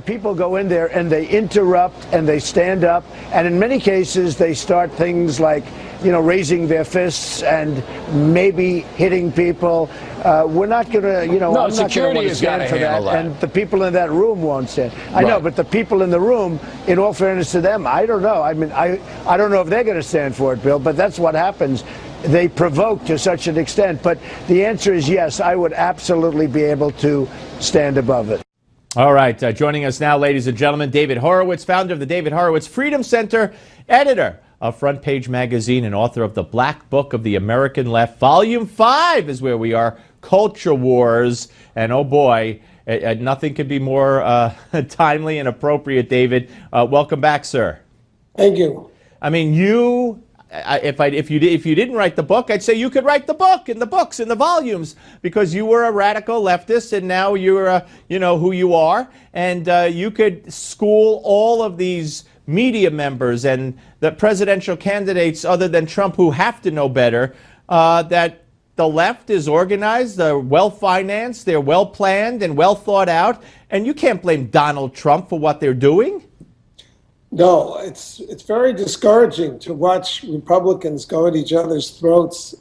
when people go in there and they interrupt and they stand up, and in many cases they start things like, raising their fists and maybe hitting people, we're not going to, No, I'm not security going to has got to stand for handle that. and the people in that room won't stand. I know, Right. but the people in the room, in all fairness to them, I don't know. I mean, I don't know if they're going to stand for it, Bill, but that's what happens. They provoke to such an extent. But the answer is yes, I would absolutely be able to stand above it. All right, joining us now, ladies and gentlemen, David Horowitz, founder of the David Horowitz Freedom Center, editor of FrontPage magazine, and author of the Black Book of the American Left. Volume 5 is where we are, Culture Wars. And oh boy, nothing could be more timely and appropriate, David. Welcome back, sir. Thank you. I mean, if you didn't write the book, I'd say you could write the book in the books, in the volumes, because you were a radical leftist, and now you're, who you are, and you could school all of these media members and the presidential candidates other than Trump who have to know better, that the left is organized, they're well-financed, they're well-planned and well thought out, and you can't blame Donald Trump for what they're doing. No, it's very discouraging to watch Republicans go at each other's throats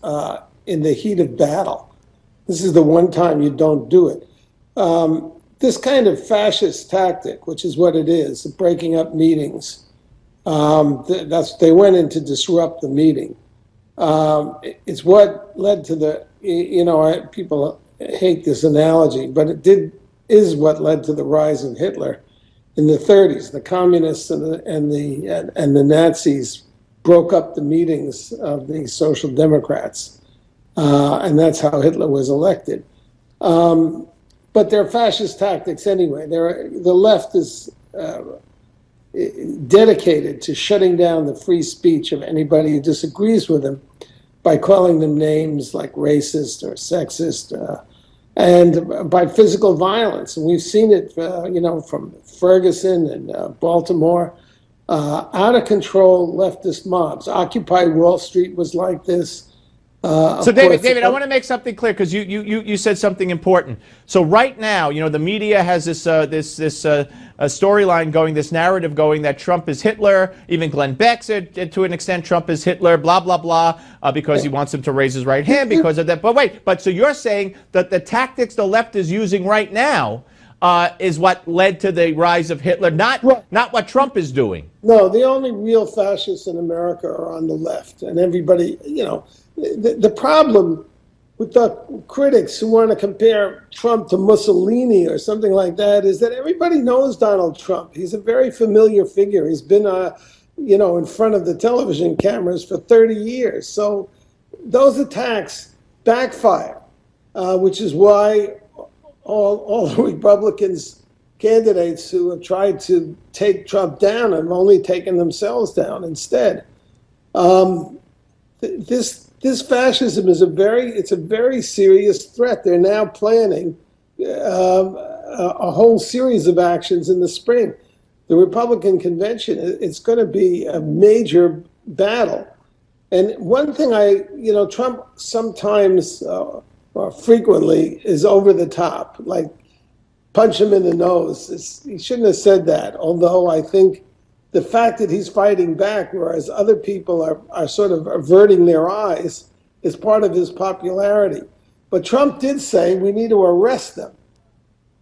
in the heat of battle. This is the one time you don't do it. This kind of fascist tactic, which is what it is, breaking up meetings, they went in to disrupt the meeting. It's what led to the, people hate this analogy, but is what led to the rise of Hitler in the 30s. The communists and the Nazis broke up the meetings of the Social Democrats, and that's how Hitler was elected. But they're fascist tactics anyway. The left is dedicated to shutting down the free speech of anybody who disagrees with them by calling them names like racist or sexist, and by physical violence. And we've seen it, from Ferguson and Baltimore, out of control leftist mobs. Occupy Wall Street was like this. So David, I want to make something clear, because you said something important. So right now, the media has this storyline going, this narrative going that Trump is Hitler. Even Glenn Beck said to an extent Trump is Hitler, blah, blah, blah, because he wants him to raise his right hand because of that. But so you're saying that the tactics the left is using right now is what led to the rise of Hitler, not what Trump is doing. No, the only real fascists in America are on the left, and everybody, the problem with the critics who want to compare Trump to Mussolini or something like that is that everybody knows Donald Trump. He's a very familiar figure. He's been, in front of the television cameras for 30 years. So those attacks backfire, which is why all the Republicans candidates who have tried to take Trump down have only taken themselves down instead. This fascism is a very serious threat. They're now planning a whole series of actions in the spring. The Republican convention, it's going to be a major battle. And one thing Trump sometimes or frequently is over the top, like punch him in the nose. He shouldn't have said that, although I think the fact that he's fighting back, whereas other people are sort of averting their eyes, is part of his popularity. But Trump did say we need to arrest them.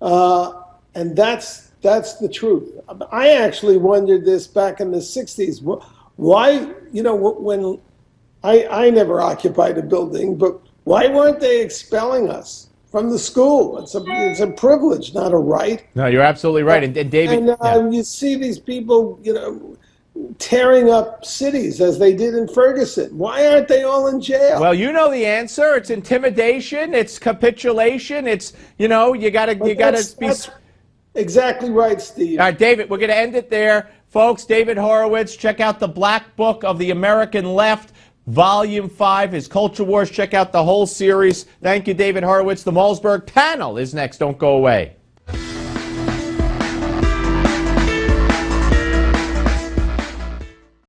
And that's the truth. I actually wondered this back in the 60s. Why, when I never occupied a building, but why weren't they expelling us from the school? It's a privilege, not a right. No, you're absolutely right. And David, you see these people, tearing up cities as they did in Ferguson. Why aren't they all in jail? Well, you know the answer. It's intimidation. It's capitulation. It's you gotta be. That's exactly right, Steve. All right, David, we're going to end it there, folks. David Horowitz. Check out the Black Book of the American Left. Volume 5, his Culture Wars. Check out the whole series. Thank you, David Horowitz. The Malzberg panel is next. Don't go away.